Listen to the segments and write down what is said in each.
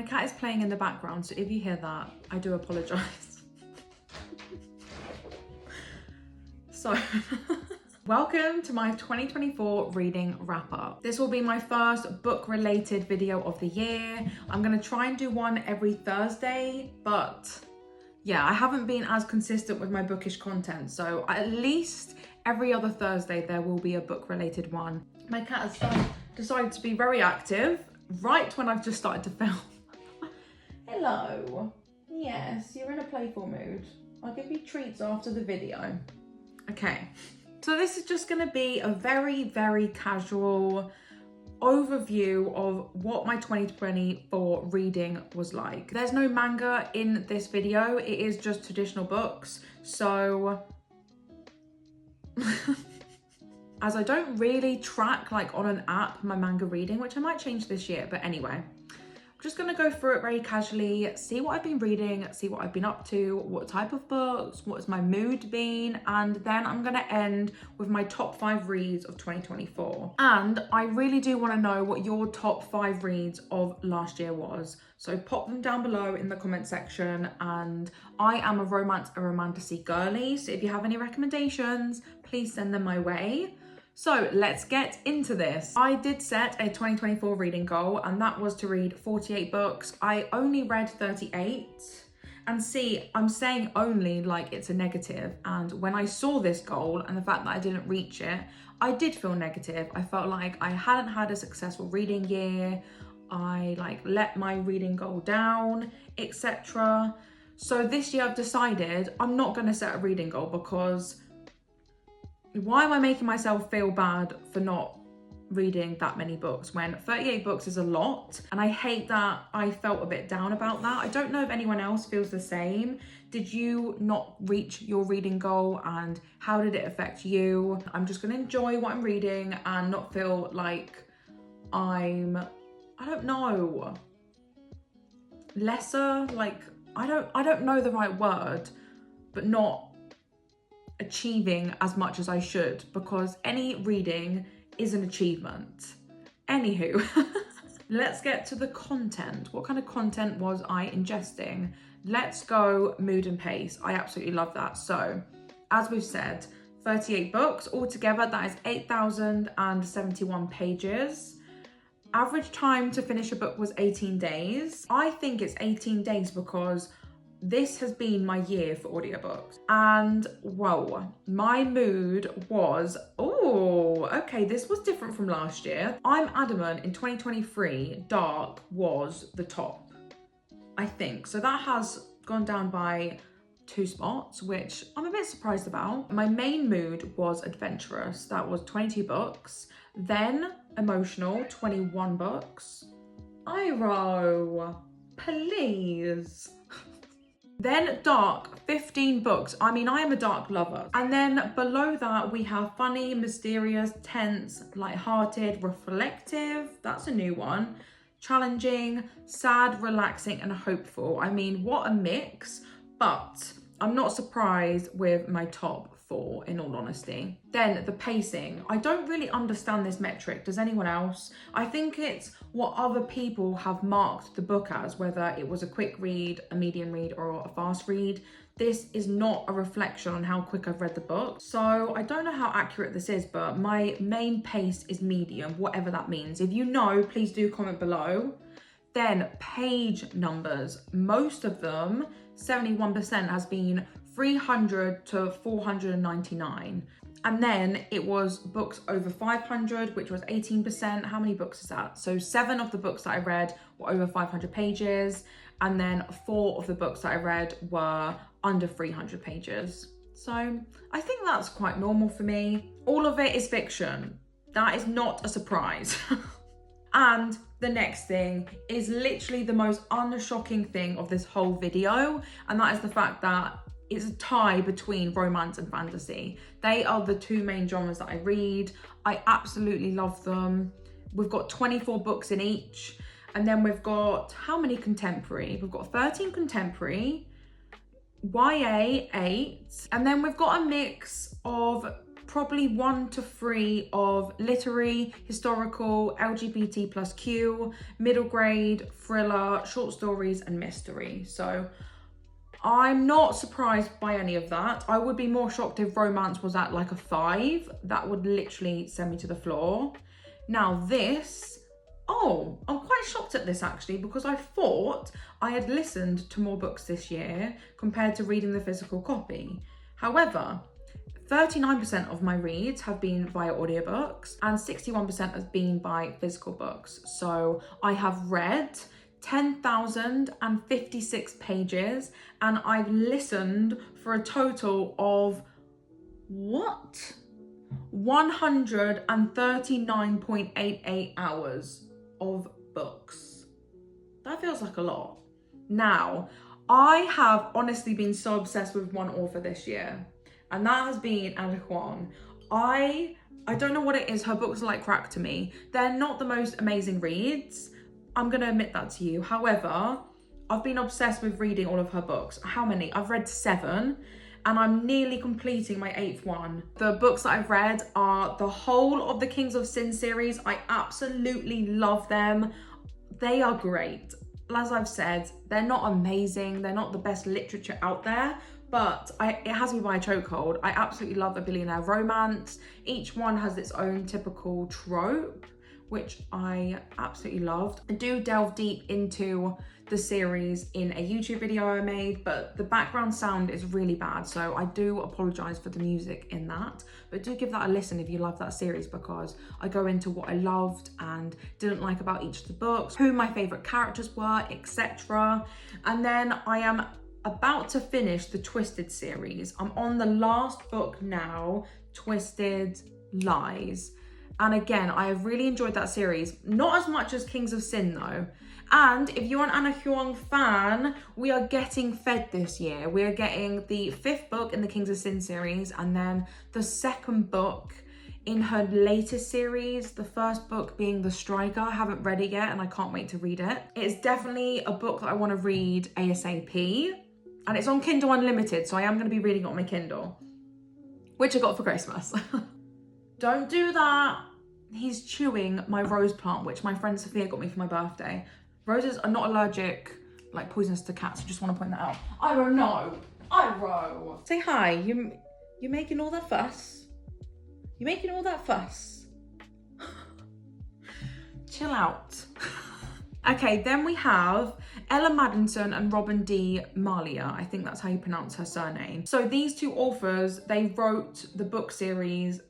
cat is playing in the background, so if you hear that, I do apologise. So, welcome to my 2024 reading wrap up. This will be my first book related video of the year. I'm gonna try and do one every Thursday, but yeah, I haven't been as consistent with my bookish content. So at least every other Thursday, there will be a book related one. My cat has decided to be very active right when I've just started to film. Hello. Yes, you're in a playful mood. I'll give you treats after the video. Okay. So this is just gonna be a very, very casual overview of what my 2024 reading was like. There's no manga in this video, it is just traditional books. So, as I don't really track like on an app my manga reading, which I might change this year, but anyway. I'm just gonna go through it very casually, see what I've been reading, see what I've been up to, what type of books, what's my mood been, and then I'm gonna end with my top 5 reads of 2024. And I really do wanna know what your top 5 reads of last year was. So pop them down below in the comment section, and I am a romantasy girly, so if you have any recommendations, please send them my way. So let's get into this. I did set a 2024 reading goal, and that was to read 48 books. I only read 38. And see, I'm saying only like it's a negative. And when I saw this goal and the fact that I didn't reach it, I did feel negative. I felt like I hadn't had a successful reading year. I like let my reading goal down, etc. So this year I've decided I'm not gonna set a reading goal, because why am I making myself feel bad for not reading that many books when 38 books is a lot? And I hate that I felt a bit down about that. I don't know if anyone else feels the same. Did you not reach your reading goal, and how did it affect you? I'm just gonna enjoy what I'm reading and not feel like I'm, I don't know, lesser, like I don't know the right word, but not achieving as much as I should, because any reading is an achievement. Anywho, let's get to the content. What kind of content was I ingesting? Let's go mood and pace. I absolutely love that. So, as we've said, 38 books altogether, that is 8,071 pages. Average time to finish a book was 18 days. I think it's 18 days because this has been my year for audiobooks. And whoa, my mood was, oh, okay, this was different from last year. I'm adamant in 2023, dark was the top, I think. So that has gone down by 2 spots, which I'm a bit surprised about. My main mood was adventurous. That was 22 books. Then emotional, 21 books. Iroh, please. Then dark, 15 books. I mean, I am a dark lover. And then below that, we have funny, mysterious, tense, light-hearted, reflective. That's a new one. Challenging, sad, relaxing, and hopeful. I mean, what a mix. But I'm not surprised with my top 4, in all honesty. Then the pacing. I don't really understand this metric. Does anyone else? I think it's what other people have marked the book as, whether it was a quick read, a medium read, or a fast read. This is not a reflection on how quick I've read the book. So I don't know how accurate this is, but my main pace is medium, whatever that means. If you know, please do comment below. Then page numbers. Most of them, 71%, has been 300 to 499. And then it was books over 500, which was 18%. How many books is that? So 7 of the books that I read were over 500 pages. And then 4 of the books that I read were under 300 pages. So I think that's quite normal for me. All of it is fiction. That is not a surprise. And the next thing is literally the most unshocking thing of this whole video. And that is the fact that it's a tie between romance and fantasy. They are the 2 main genres that I read. I absolutely love them. We've got 24 books in each. And then we've got, how many contemporary? We've got 13 contemporary, YA 8. And then we've got a mix of probably 1 to 3 of literary, historical, LGBT plus Q, middle grade, thriller, short stories, and mystery. So I'm not surprised by any of that. I would be more shocked if romance was at like a 5. That would literally send me to the floor. Now this, oh, I'm quite shocked at this actually, because I thought I had listened to more books this year compared to reading the physical copy. However, 39% of my reads have been via audiobooks and 61% has been by physical books. So I have read 10,056 pages and I've listened for a total of, what? 139.88 hours of books. That feels like a lot. Now, I have honestly been so obsessed with one author this year, and that has been Huang. I don't know what it is, her books are like crack to me. They're not the most amazing reads, I'm gonna admit that to you. However, I've been obsessed with reading all of her books. How many? I've read 7 and I'm nearly completing my 8th one. The books that I've read are the whole of the Kings of Sin series. I absolutely love them. They are great. As I've said, they're not amazing. They're not the best literature out there, but it has me by a chokehold. I absolutely love a billionaire romance. Each one has its own typical trope, which I absolutely loved. I do delve deep into the series in a YouTube video I made, but the background sound is really bad, so I do apologize for the music in that, but do give that a listen if you love that series, because I go into what I loved and didn't like about each of the books, who my favorite characters were, etc. And then I am about to finish the Twisted series. I'm on the last book now, Twisted Lies. And again, I have really enjoyed that series. Not as much as Kings of Sin though. And if you're an Anna Huang fan, we are getting fed this year. We are getting the 5th book in the Kings of Sin series, and then the 2nd book in her latest series, the 1st book being The Striker. I haven't read it yet and I can't wait to read it. It's definitely a book that I want to read ASAP. And it's on Kindle Unlimited, so I am going to be reading it on my Kindle, which I got for Christmas. Don't do that. He's chewing my rose plant, which my friend Sophia got me for my birthday. Roses are not allergic, like poisonous to cats. I just want to point that out. Iroh, no. Iroh. Say hi. You making all that fuss? You making all that fuss? Chill out. Okay, then we have Elle Madison and Robin D. Mahle. I think that's how you pronounce her surname. So these two authors, they wrote the book series,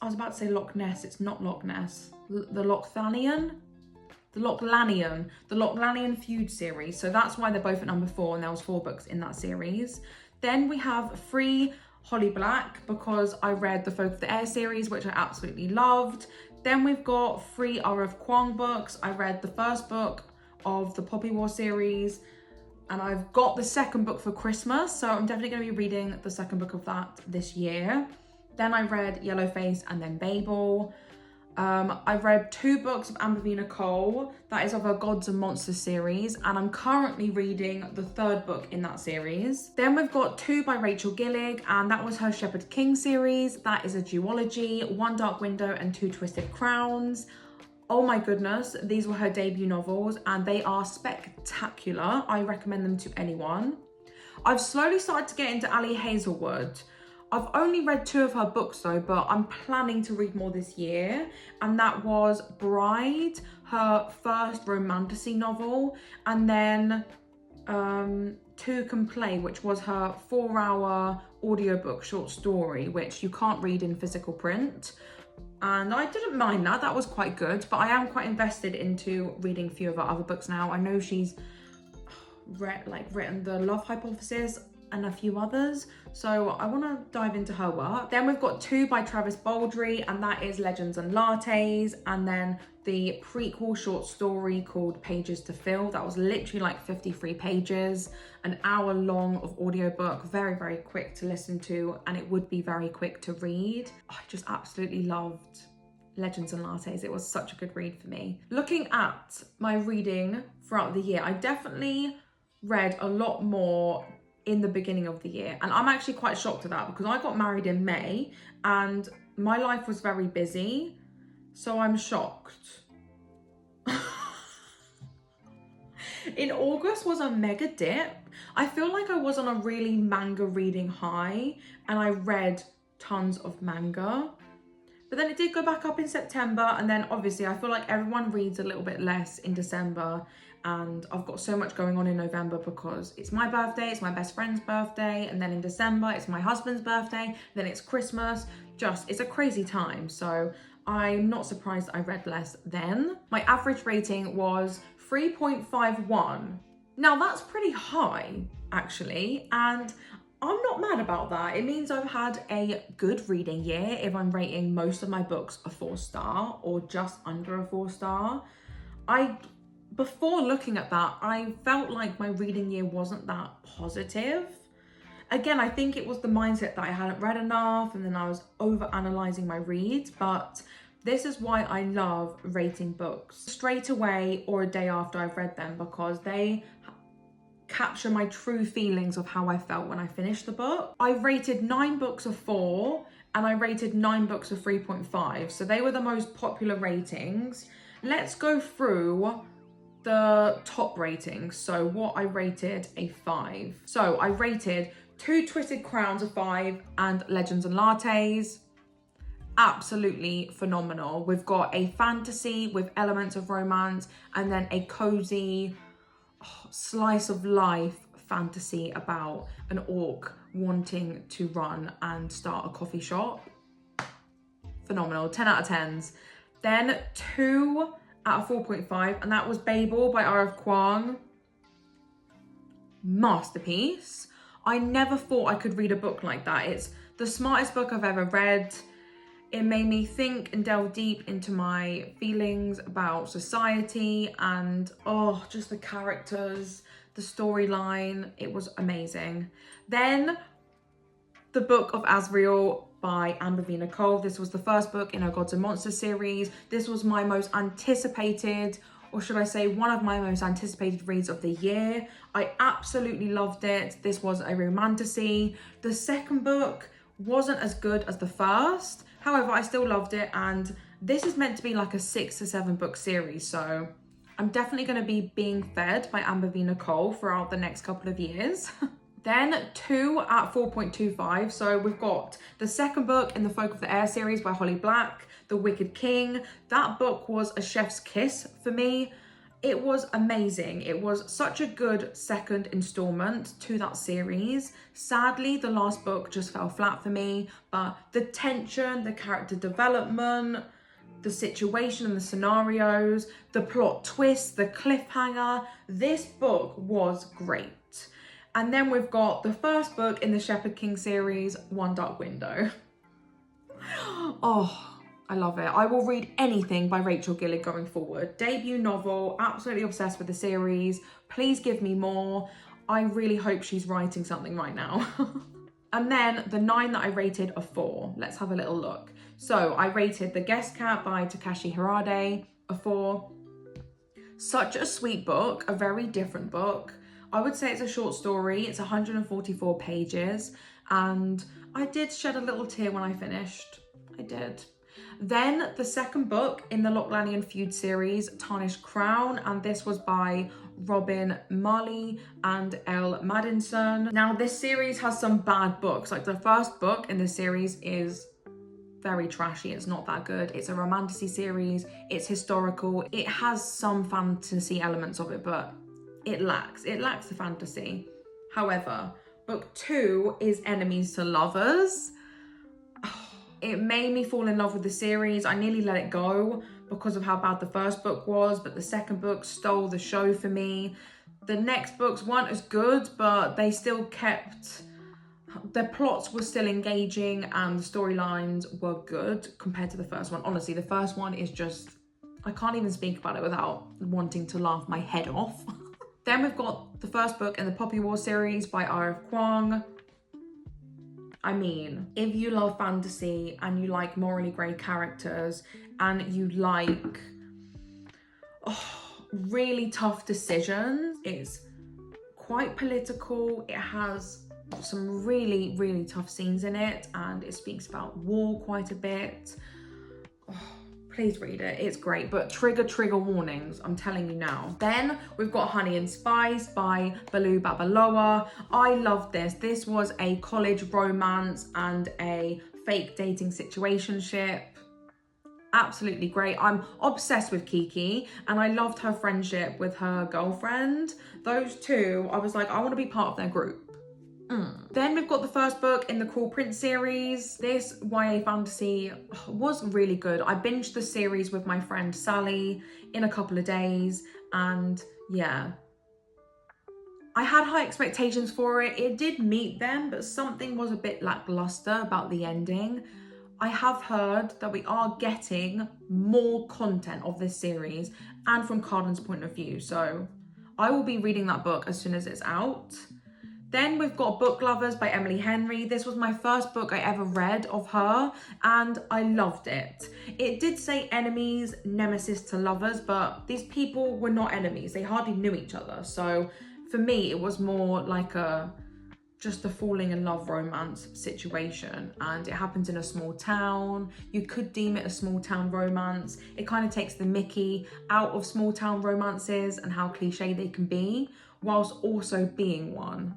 I was about to say Loch Ness, it's not Loch Ness. The Lochlannian Feuds series. So that's why they're both at number 4, and there was 4 books in that series. Then we have Free Holly Black, because I read the Folk of the Air series, which I absolutely loved. Then we've got 3 R.F. Kuang books. I read the 1st book of the Poppy War series, and I've got the 2nd book for Christmas, so I'm definitely going to be reading the 2nd book of that this year. Then I read Yellowface and then Babel. I've read 2 books of Amber v. Nicole, that is of her Gods and Monsters series, and I'm currently reading the 3rd book in that series. Then we've got 2 by Rachel Gillig, and that was her Shepherd King series. That is a duology, 1 Dark Window and 2 Twisted Crowns. Oh my goodness, these were her debut novels and they are spectacular. I recommend them to anyone. I've slowly started to get into Ali Hazelwood. I've only read 2 of her books though, but I'm planning to read more this year. And that was Bride, her first romantasy novel, and then Two Can Play, which was her 4-hour audiobook short story, which you can't read in physical print. And I didn't mind that, that was quite good, but I am quite invested into reading a few of her other books now. I know she's written The Love Hypothesis and a few others, so I want to dive into her work. Then we've got 2 by Travis Baldry, and that is Legends and Lattes, and then the prequel short story called Pages to Fill. That was literally like 53 pages, an hour long of audiobook, very, very quick to listen to, and it would be very quick to read. I just absolutely loved Legends and Lattes. It was such a good read for me. Looking at my reading throughout the year, I definitely read a lot more in the beginning of the year. And I'm actually quite shocked at that because I got married in May and my life was very busy. So I'm shocked. In August was a mega dip. I feel like I was on a really manga reading high and I read tons of manga. But then it did go back up in September, and then obviously I feel like everyone reads a little bit less in December, and I've got so much going on in November because it's my birthday, it's my best friend's birthday, and then in December it's my husband's birthday, then it's Christmas. It's a crazy time. So I'm not surprised I read less then. My average rating was 3.51. Now that's pretty high actually, and I'm not mad about that. It means I've had a good reading year if I'm rating most of my books a 4-star or just under a 4-star. Before looking at that, I felt like my reading year wasn't that positive. Again, I think it was the mindset that I hadn't read enough and then I was over-analysing my reads, but this is why I love rating books straight away or a day after I've read them, because they capture my true feelings of how I felt when I finished the book. I rated 9 books a 4 and I rated 9 books a 3.5. So they were the most popular ratings. Let's go through the top ratings. So what I rated a 5. So I rated 2 Twisted Crowns a 5 and Legends and Lattes. Absolutely phenomenal. We've got a fantasy with elements of romance and then a cozy slice of life fantasy about an orc wanting to run and start a coffee shop. Phenomenal. 10 out of 10s. Then 2 out of 4.5, and that was Babel by Kuang. Masterpiece. I never thought I could read a book like that. It's the smartest book I've ever read. It made me think and delve deep into my feelings about society and just the characters, the storyline. It was amazing. Then the book of Azrael by Nicole. This was the first book in her Gods and Monsters series. This was my most anticipated, or should I say one of my most anticipated reads of the year. I absolutely loved it. This was a romantasy. The second book wasn't as good as the first. However, I still loved it, and this is meant to be like a 6 to 7 book series, so I'm definitely going to be being fed by Nicole throughout the next couple of years. Then 2 at 4.25, so we've got the second book in the Folk of the Air series by Holly Black, The Wicked King. That book was a chef's kiss for me. It was amazing. It was such a good second installment to that series. Sadly, the last book just fell flat for me, but the tension, the character development, the situation and the scenarios, the plot twist, the cliffhanger, this book was great. And then we've got the first book in the Shepherd King series, One Dark Window. I love it. I will read anything by Rachel Gillig going forward. Debut novel, absolutely obsessed with the series. Please give me more. I really hope she's writing something right now. And then the 9 that I rated a 4. Let's have a little look. So I rated The Guest Cat by Takashi Hirade a 4. Such a sweet book, a very different book. I would say it's a short story. It's 144 pages. And I did shed a little tear when I finished. I did. Then the second book in the Lochlann Feuds series, Tarnished Crown, and this was by Robin Mahle and Elle Madison. Now this series has some bad books. Like the first book in this series is very trashy. It's not that good. It's a romantasy series. It's historical. It has some fantasy elements of it, but it lacks the fantasy. However, book 2 is Enemies to Lovers. It made me fall in love with the series. I nearly let it go because of how bad the first book was, but the second book stole the show for me. The next books weren't as good, but they still kept, the plots were still engaging and the storylines were good compared to the first one. Honestly, the first one is just, I can't even speak about it without wanting to laugh my head off. Then we've got the first book in the Poppy War series by Kuang. I mean, if you love fantasy and you like morally grey characters and you like really tough decisions, it's quite political. It has some really, really tough scenes in it, and it speaks about war quite a bit. Oh, please read it, it's great, but trigger warnings, I'm telling you now. Then we've got Honey and Spice by Bolu Babalola. I love this. This was a college romance and a fake dating situationship. Absolutely great. I'm obsessed with Kiki, and I loved her friendship with her girlfriend. Those two, I was like, I want to be part of their group. Then we've got the first book in the Cruel Prince series. This YA fantasy was really good. I binged the series with my friend Sally in a couple of days, and yeah, I had high expectations for it. It did meet them, but something was a bit lackluster about the ending. I have heard that we are getting more content of this series and from Carden's point of view, so I will be reading that book as soon as it's out. Then we've got Book Lovers by Emily Henry. This was my first book I ever read of her, and I loved it. It did say enemies, nemesis to lovers, but these people were not enemies. They hardly knew each other. So for me, it was more like just a falling in love romance situation, and it happens in a small town. You could deem it a small town romance. It kind of takes the mickey out of small town romances and how cliche they can be, whilst also being one.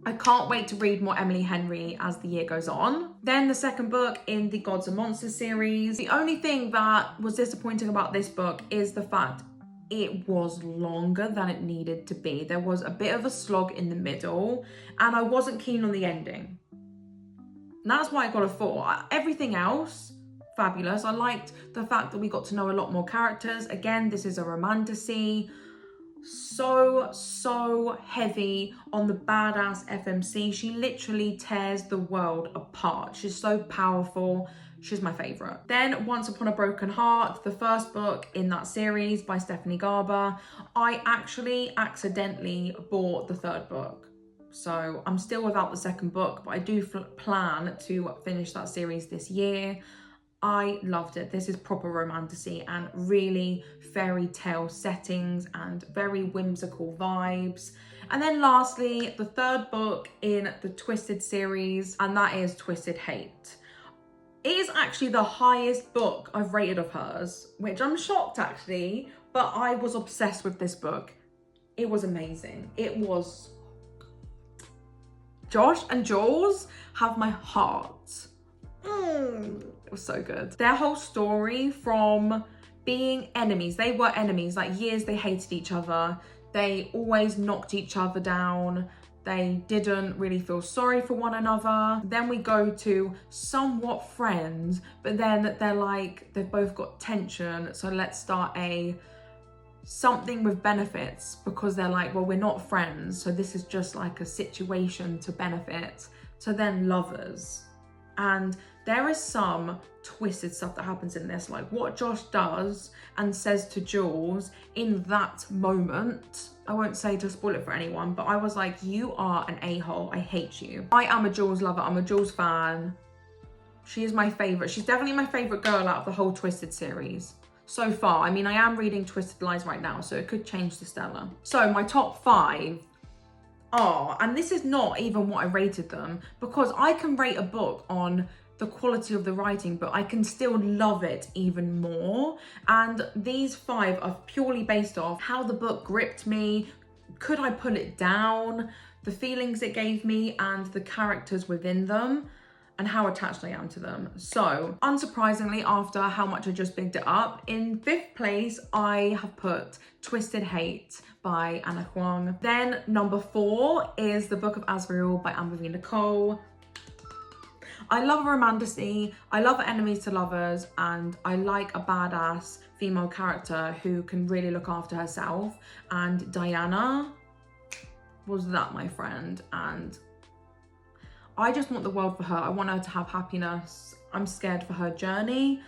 I can't wait to read more Emily Henry as the year goes on. Then the second book in the Gods and Monsters series. The only thing that was disappointing about this book is the fact it was longer than it needed to be. There was a bit of a slog in the middle, and I wasn't keen on the ending. And that's why I got a 4. Everything else, fabulous. I liked the fact that we got to know a lot more characters. Again, this is a romantasy. So heavy on the badass FMC. She literally tears the world apart. She's so powerful. She's my favorite. Then Once Upon a Broken Heart, the first book in that series by Stephanie Garber. I actually accidentally bought the third book, so I'm still without the second book, but I do plan to finish that series this year. I loved it. This is proper romantasy and really fairy tale settings and very whimsical vibes. And then lastly, the third book in the Twisted series, and that is Twisted Hate. It is actually the highest book I've rated of hers, which I'm shocked actually, but I was obsessed with this book. It was amazing. It was... Josh and Jules have my heart. It was so good. Their whole story from being enemies, they were enemies, like years they hated each other. They always knocked each other down. They didn't really feel sorry for one another. Then we go to somewhat friends, but then they're like, they've both got tension, so let's start something with benefits, because they're like, well, we're not friends, so this is just like a situation to benefit. So then lovers. And there is some twisted stuff that happens in this, like what Josh does and says to Jules in that moment. I won't say to spoil it for anyone, but I was like, you are an a-hole, I hate you. I am a Jules lover, I'm a Jules fan. She is my favorite. She's definitely my favorite girl out of the whole Twisted series so far. I mean, I am reading Twisted Lies right now, so it could change to Stella. So my top 5 are, and this is not even what I rated them, because I can rate a book on the quality of the writing, but I can still love it even more. And these 5 are purely based off how the book gripped me, could I pull it down, the feelings it gave me, and the characters within them, and how attached I am to them. So, unsurprisingly, after how much I just bigged it up, in 5th place, I have put Twisted Hate by Huang. Then number 4 is The Book of Azrael by Nicole. I love a romantasy, I love enemies to lovers, and I like a badass female character who can really look after herself. And Diana was that, my friend, and I just want the world for her. I want her to have happiness. I'm scared for her journey.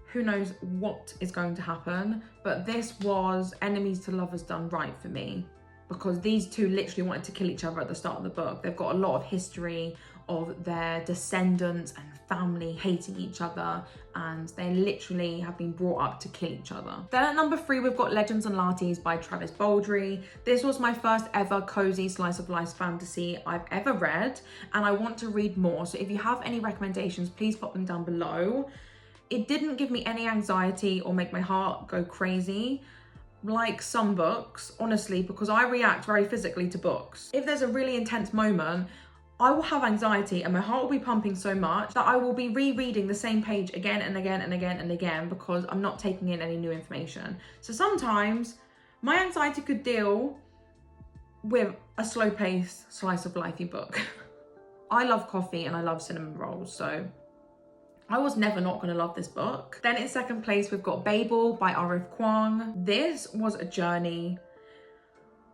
Who knows what is going to happen, but this was enemies to lovers done right for me, because these two literally wanted to kill each other at the start of the book. They've got a lot of history of their descendants and family hating each other, and they literally have been brought up to kill each other. Then at number 3, we've got Legends and Lattes by Travis Baldry. This was my first ever cozy slice of life fantasy I've ever read, and I want to read more. So if you have any recommendations, please pop them down below. It didn't give me any anxiety or make my heart go crazy like some books, honestly, because I react very physically to books. If there's a really intense moment, I will have anxiety and my heart will be pumping so much that I will be rereading the same page again and again and again and again because I'm not taking in any new information. So sometimes my anxiety could deal with a slow-paced slice of lifey book. I love coffee and I love cinnamon rolls, so I was never not going to love this book. Then in second place, we've got Babel by Kuang. This was a journey.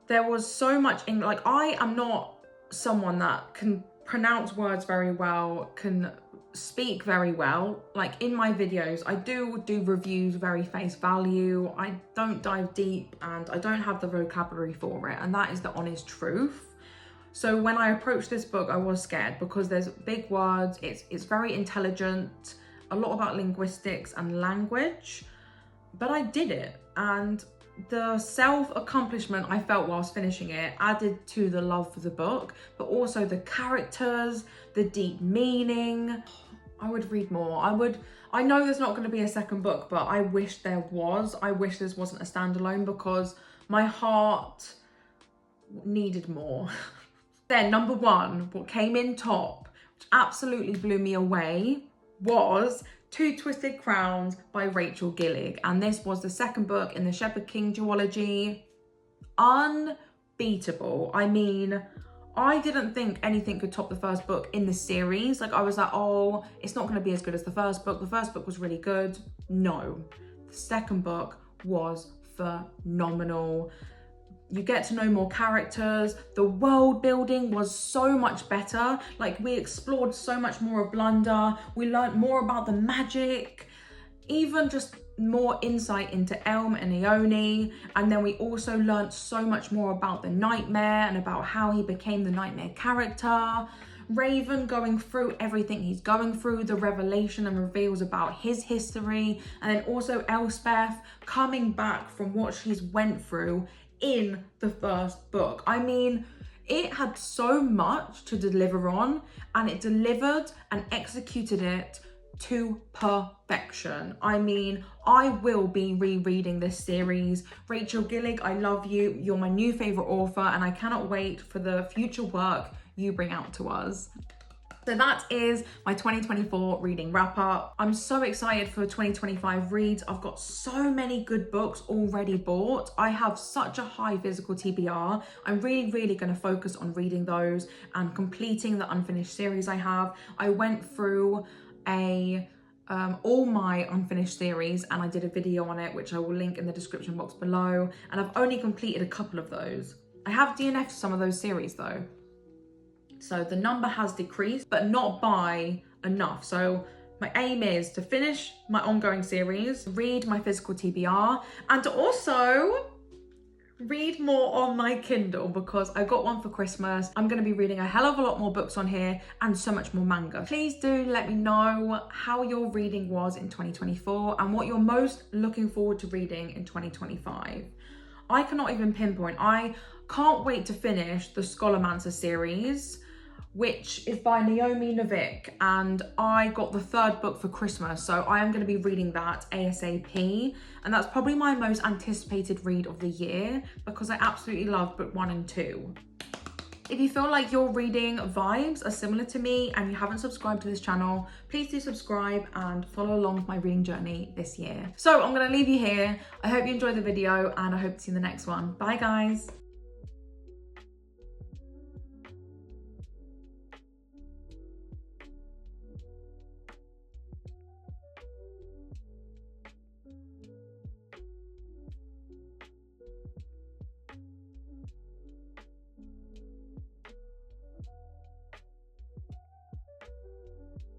There was so much in, like, I am not someone that can pronounce words very well, can speak very well. Like in my videos, I do reviews very face value. I don't dive deep and I don't have the vocabulary for it. And that is the honest truth. So when I approached this book, I was scared because there's big words, it's very intelligent, a lot about linguistics and language, but I did it. And the self-accomplishment I felt whilst finishing it added to the love for the book, but also the characters, the deep meaning. I would read more. I know there's not going to be a second book, but I wish there was. I wish this wasn't a standalone because my heart needed more. Then number 1, what came in top, which absolutely blew me away, was Two Twisted Crowns by Rachel Gillig. And this was the second book in the Shepherd King duology. Unbeatable. I mean, I didn't think anything could top the first book in the series. Like I was like, oh, it's not going to be as good as the first book. The first book was really good. No, the second book was phenomenal. You get to know more characters. The world building was so much better. Like we explored so much more of Blunder. We learned more about the magic, even just more insight into Elle and Ione. And then we also learned so much more about the Nightmare and about how he became the Nightmare character. Raven going through everything he's going through, the revelation and reveals about his history. And then also Elspeth coming back from what she's went through in the first book. I mean, it had so much to deliver on, and it delivered and executed it to perfection. I mean, I will be rereading this series. Rachel Gillig, I love you. You're my new favorite author, and I cannot wait for the future work you bring out to us. So that is my 2024 reading wrap up. I'm so excited for 2025 reads. I've got so many good books already bought. I have such a high physical TBR. I'm really going to focus on reading those and completing the unfinished series I have. I went through all my unfinished series and I did a video on it, which I will link in the description box below. And I've only completed a couple of those. I have DNF'd some of those series though. So the number has decreased, but not by enough. So my aim is to finish my ongoing series, read my physical TBR, and to also read more on my Kindle because I got one for Christmas. I'm going to be reading a hell of a lot more books on here and so much more manga. Please do let me know how your reading was in 2024 and what you're most looking forward to reading in 2025. I cannot even pinpoint. I can't wait to finish the Scholormancer series, which is by Naomi Novik, and I got the 3rd book for Christmas, so I am going to be reading that ASAP, and that's probably my most anticipated read of the year because I absolutely love book 1 and 2. If you feel like your reading vibes are similar to me and you haven't subscribed to this channel, please do subscribe and follow along with my reading journey this year. So I'm going to leave you here. I hope you enjoyed the video and I hope to see you in the next one. Bye guys.